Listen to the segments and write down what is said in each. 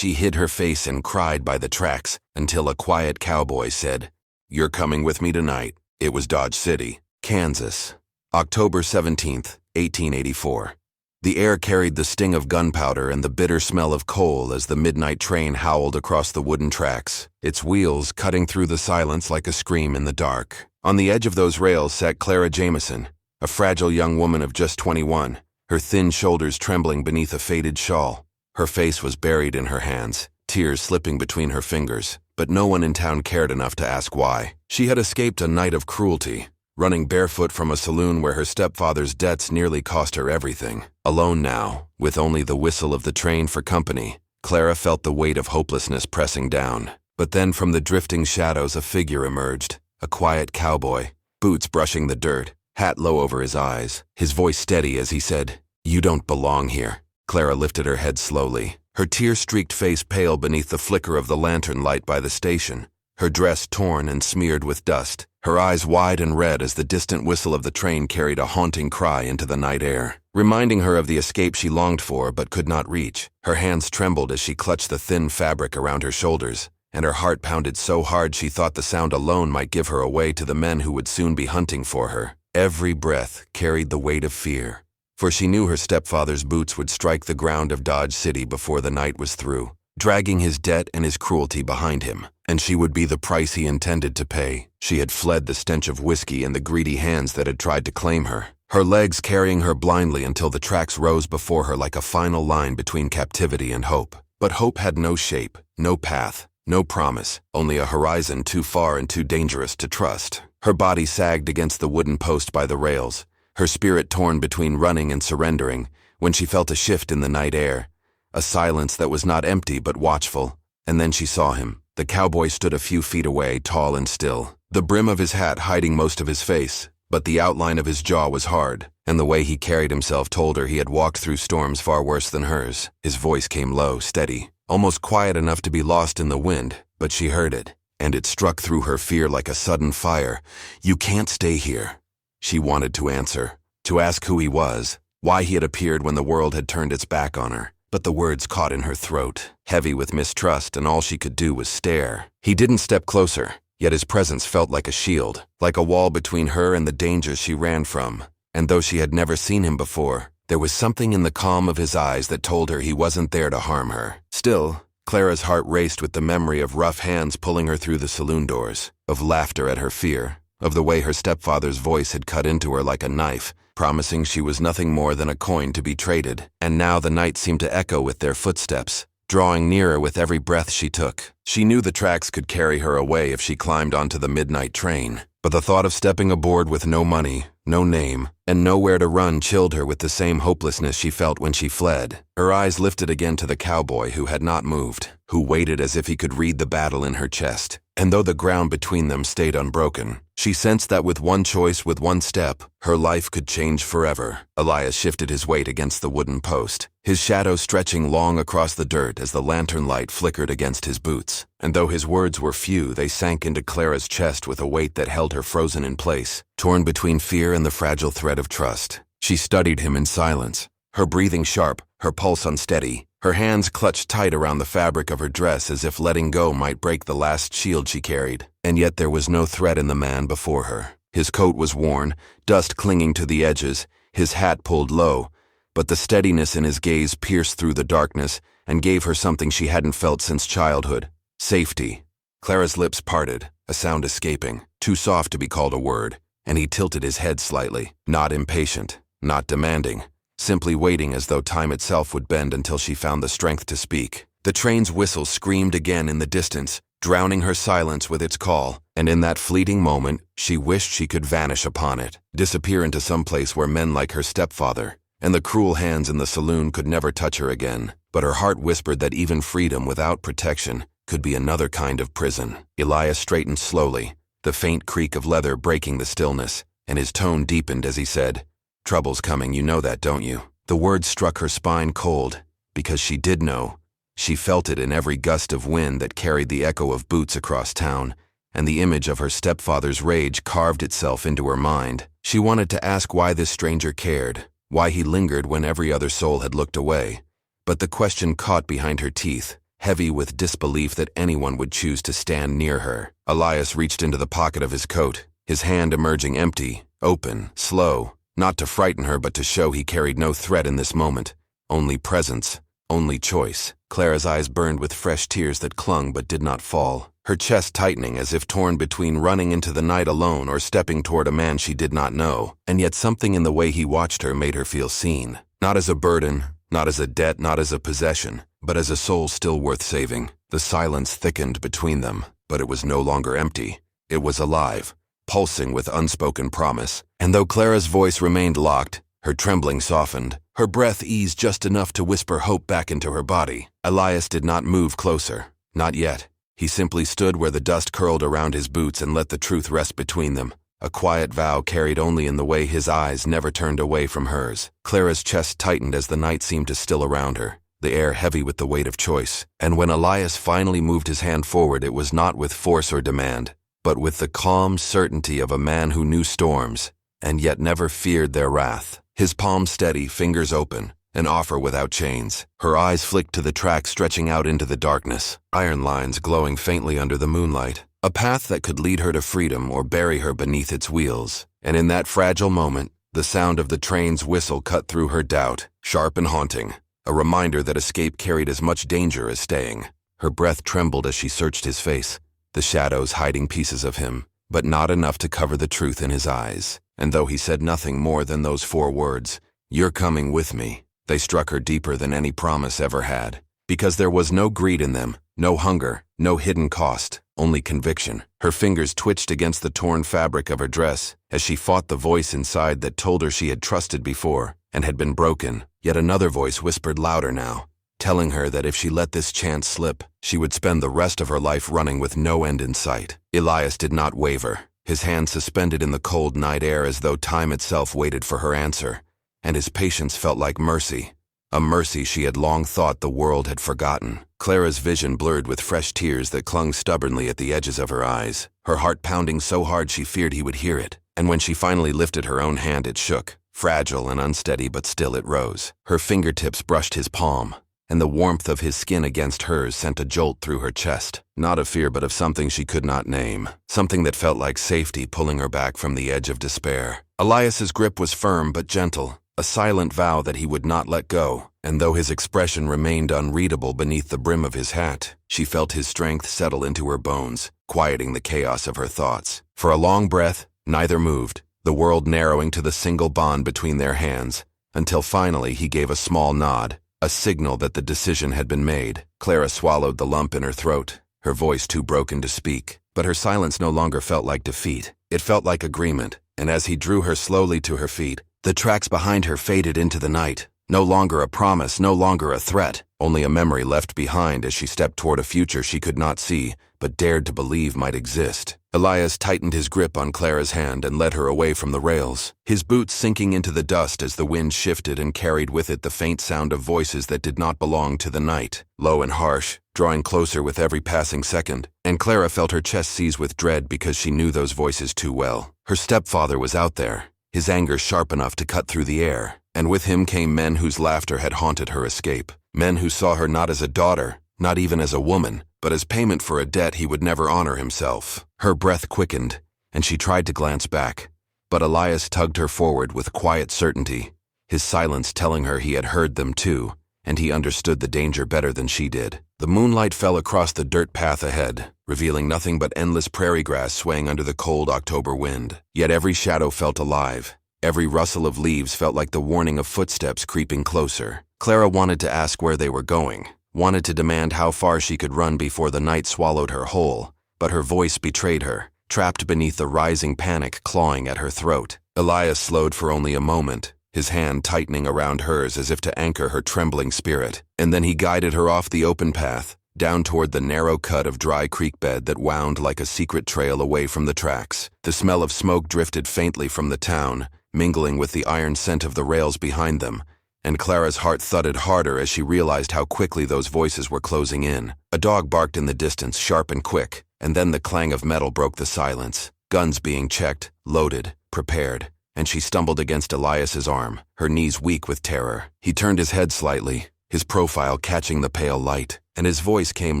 She hid her face and cried by the tracks until a quiet cowboy said, "You're coming with me tonight." It was Dodge City, Kansas. October 17th, 1884. The air carried the sting of gunpowder and the bitter smell of coal as the midnight train howled across the wooden tracks, its wheels cutting through the silence like a scream in the dark. On the edge of those rails sat Clara Jameson, a fragile young woman of just 21, her thin shoulders trembling beneath a faded shawl. Her face was buried in her hands, tears slipping between her fingers, but no one in town cared enough to ask why. She had escaped a night of cruelty, running barefoot from a saloon where her stepfather's debts nearly cost her everything. Alone now, with only the whistle of the train for company, Clara felt the weight of hopelessness pressing down. But then from the drifting shadows a figure emerged, a quiet cowboy, boots brushing the dirt, hat low over his eyes, his voice steady as he said, "You don't belong here." Clara lifted her head slowly, her tear-streaked face pale beneath the flicker of the lantern light by the station, her dress torn and smeared with dust, her eyes wide and red as the distant whistle of the train carried a haunting cry into the night air, reminding her of the escape she longed for but could not reach. Her hands trembled as she clutched the thin fabric around her shoulders, and her heart pounded so hard she thought the sound alone might give her away to the men who would soon be hunting for her. Every breath carried the weight of fear, for she knew her stepfather's boots would strike the ground of Dodge City before the night was through, dragging his debt and his cruelty behind him, and she would be the price he intended to pay. She had fled the stench of whiskey and the greedy hands that had tried to claim her, her legs carrying her blindly until the tracks rose before her like a final line between captivity and hope. But hope had no shape, no path, no promise, only a horizon too far and too dangerous to trust. Her body sagged against the wooden post by the rails, her spirit torn between running and surrendering, when she felt a shift in the night air, a silence that was not empty but watchful, and then she saw him. The cowboy stood a few feet away, tall and still, the brim of his hat hiding most of his face, but the outline of his jaw was hard, and the way he carried himself told her he had walked through storms far worse than hers. His voice came low, steady, almost quiet enough to be lost in the wind, but she heard it, and it struck through her fear like a sudden fire. "You can't stay here." She wanted to answer, to ask who he was, why he had appeared when the world had turned its back on her, but the words caught in her throat, heavy with mistrust, and all she could do was stare. He didn't step closer, yet his presence felt like a shield, like a wall between her and the dangers she ran from, and though she had never seen him before, there was something in the calm of his eyes that told her he wasn't there to harm her. Still, Clara's heart raced with the memory of rough hands pulling her through the saloon doors, of laughter at her fear, of the way her stepfather's voice had cut into her like a knife, promising she was nothing more than a coin to be traded. And now the night seemed to echo with their footsteps, drawing nearer with every breath she took. She knew the tracks could carry her away if she climbed onto the midnight train, but the thought of stepping aboard with no money, no name, and nowhere to run chilled her with the same hopelessness she felt when she fled. Her eyes lifted again to the cowboy who had not moved, who waited as if he could read the battle in her chest. And though the ground between them stayed unbroken, she sensed that with one choice, with one step, her life could change forever. Elias shifted his weight against the wooden post, his shadow stretching long across the dirt as the lantern light flickered against his boots. And though his words were few, they sank into Clara's chest with a weight that held her frozen in place, torn between fear and the fragile thread of trust. She studied him in silence, her breathing sharp, her pulse unsteady, her hands clutched tight around the fabric of her dress as if letting go might break the last shield she carried. And yet there was no threat in the man before her. His coat was worn, dust clinging to the edges, his hat pulled low, but the steadiness in his gaze pierced through the darkness and gave her something she hadn't felt since childhood: safety. Clara's lips parted, a sound escaping, too soft to be called a word, and he tilted his head slightly, not impatient, not demanding, simply waiting as though time itself would bend until she found the strength to speak. The train's whistle screamed again in the distance, drowning her silence with its call, and in that fleeting moment, she wished she could vanish upon it, disappear into some place where men like her stepfather and the cruel hands in the saloon could never touch her again. But her heart whispered that even freedom without protection could be another kind of prison. Elias straightened slowly, the faint creak of leather breaking the stillness, and his tone deepened as he said, "Trouble's coming, you know that, don't you?" The words struck her spine cold, because she did know. She felt it in every gust of wind that carried the echo of boots across town, and the image of her stepfather's rage carved itself into her mind. She wanted to ask why this stranger cared, why he lingered when every other soul had looked away. But the question caught behind her teeth, heavy with disbelief that anyone would choose to stand near her. Elias reached into the pocket of his coat, his hand emerging empty, open, slow, not to frighten her but to show he carried no threat in this moment, only presence, only choice. Clara's eyes burned with fresh tears that clung but did not fall, her chest tightening as if torn between running into the night alone or stepping toward a man she did not know, and yet something in the way he watched her made her feel seen, not as a burden, not as a debt, not as a possession, but as a soul still worth saving. The silence thickened between them, but it was no longer empty. It was alive, pulsing with unspoken promise, and though Clara's voice remained locked, her trembling softened, her breath eased just enough to whisper hope back into her body. Elias did not move closer. Not yet. He simply stood where the dust curled around his boots and let the truth rest between them, a quiet vow carried only in the way his eyes never turned away from hers. Clara's chest tightened as the night seemed to still around her, the air heavy with the weight of choice, and when Elias finally moved his hand forward, it was not with force or demand, but with the calm certainty of a man who knew storms, and yet never feared their wrath. His palm steady, fingers open, an offer without chains. Her eyes flicked to the track stretching out into the darkness, iron lines glowing faintly under the moonlight, a path that could lead her to freedom or bury her beneath its wheels. And in that fragile moment, the sound of the train's whistle cut through her doubt, sharp and haunting, a reminder that escape carried as much danger as staying. Her breath trembled as she searched his face, the shadows hiding pieces of him, but not enough to cover the truth in his eyes. And though he said nothing more than those 4 words, "You're coming with me," they struck her deeper than any promise ever had. Because there was no greed in them, no hunger, no hidden cost, only conviction. Her fingers twitched against the torn fabric of her dress as she fought the voice inside that told her she had trusted before and had been broken. Yet another voice whispered louder now, telling her that if she let this chance slip, she would spend the rest of her life running with no end in sight. Elias did not waver, his hand suspended in the cold night air as though time itself waited for her answer, and his patience felt like mercy, a mercy she had long thought the world had forgotten. Clara's vision blurred with fresh tears that clung stubbornly at the edges of her eyes, her heart pounding so hard she feared he would hear it, and when she finally lifted her own hand it shook, fragile and unsteady, but still it rose. Her fingertips brushed his palm, and the warmth of his skin against hers sent a jolt through her chest, not of fear but of something she could not name, something that felt like safety pulling her back from the edge of despair. Elias's grip was firm but gentle, a silent vow that he would not let go, and though his expression remained unreadable beneath the brim of his hat, she felt his strength settle into her bones, quieting the chaos of her thoughts. For a long breath, neither moved, the world narrowing to the single bond between their hands, until finally he gave a small nod, a signal that the decision had been made. Clara swallowed the lump in her throat, her voice too broken to speak, but her silence no longer felt like defeat. It felt like agreement, and as he drew her slowly to her feet, the tracks behind her faded into the night. No longer a promise, no longer a threat, only a memory left behind as she stepped toward a future she could not see, but dared to believe might exist. Elias tightened his grip on Clara's hand and led her away from the rails, his boots sinking into the dust as the wind shifted and carried with it the faint sound of voices that did not belong to the night, low and harsh, drawing closer with every passing second, and Clara felt her chest seize with dread because she knew those voices too well. Her stepfather was out there, his anger sharp enough to cut through the air, and with him came men whose laughter had haunted her escape, men who saw her not as a daughter, not even as a woman, but as payment for a debt he would never honor himself. Her breath quickened, and she tried to glance back, but Elias tugged her forward with quiet certainty, his silence telling her he had heard them too, and he understood the danger better than she did. The moonlight fell across the dirt path ahead, revealing nothing but endless prairie grass swaying under the cold October wind. Yet every shadow felt alive. Every rustle of leaves felt like the warning of footsteps creeping closer. Clara wanted to ask where they were going, wanted to demand how far she could run before the night swallowed her whole, but her voice betrayed her, trapped beneath the rising panic clawing at her throat. Elias slowed for only a moment, his hand tightening around hers as if to anchor her trembling spirit, and then he guided her off the open path, down toward the narrow cut of dry creek bed that wound like a secret trail away from the tracks. The smell of smoke drifted faintly from the town, mingling with the iron scent of the rails behind them, and Clara's heart thudded harder as she realized how quickly those voices were closing in. A dog barked in the distance, sharp and quick, and then the clang of metal broke the silence. Guns being checked, loaded, prepared, and she stumbled against Elias's arm, her knees weak with terror. He turned his head slightly, his profile catching the pale light, and his voice came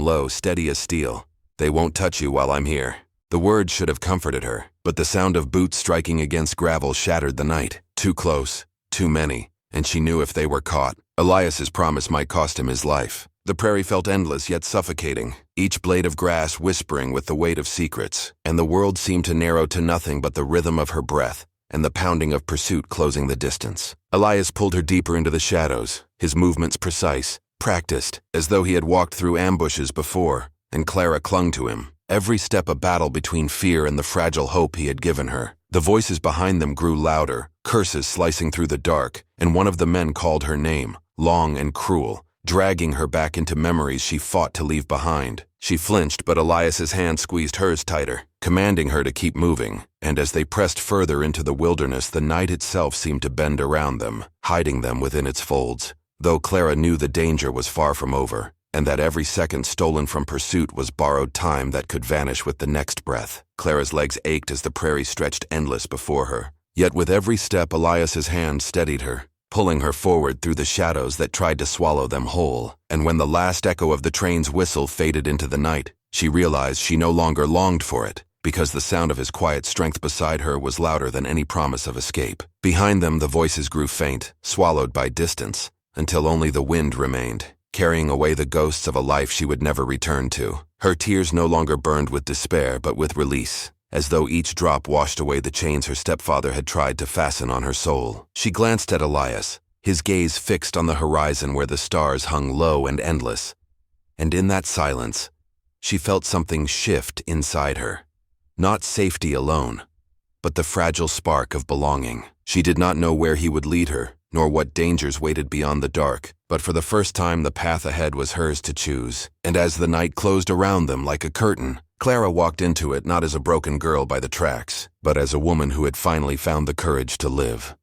low, steady as steel. "They won't touch you while I'm here." The words should have comforted her, but the sound of boots striking against gravel shattered the night. Too close, too many, and she knew if they were caught, Elias's promise might cost him his life. The prairie felt endless yet suffocating, each blade of grass whispering with the weight of secrets, and the world seemed to narrow to nothing but the rhythm of her breath and the pounding of pursuit closing the distance. Elias pulled her deeper into the shadows, his movements precise, practiced, as though he had walked through ambushes before, and Clara clung to him, every step a battle between fear and the fragile hope he had given her. The voices behind them grew louder, curses slicing through the dark, and one of the men called her name, long and cruel, dragging her back into memories she fought to leave behind. She flinched, but Elias's hand squeezed hers tighter, commanding her to keep moving, and as they pressed further into the wilderness, the night itself seemed to bend around them, hiding them within its folds. Though Clara knew the danger was far from over, and that every second stolen from pursuit was borrowed time that could vanish with the next breath, Clara's legs ached as the prairie stretched endless before her. Yet with every step, Elias's hand steadied her, pulling her forward through the shadows that tried to swallow them whole. And when the last echo of the train's whistle faded into the night, she realized she no longer longed for it, because the sound of his quiet strength beside her was louder than any promise of escape. Behind them, the voices grew faint, swallowed by distance, until only the wind remained, carrying away the ghosts of a life she would never return to. Her tears no longer burned with despair, but with release, as though each drop washed away the chains her stepfather had tried to fasten on her soul. She glanced at Elias, his gaze fixed on the horizon where the stars hung low and endless, and in that silence, she felt something shift inside her. Not safety alone, but the fragile spark of belonging. She did not know where he would lead her, nor what dangers waited beyond the dark, but for the first time the path ahead was hers to choose. And as the night closed around them like a curtain, Clara walked into it not as a broken girl by the tracks, but as a woman who had finally found the courage to live.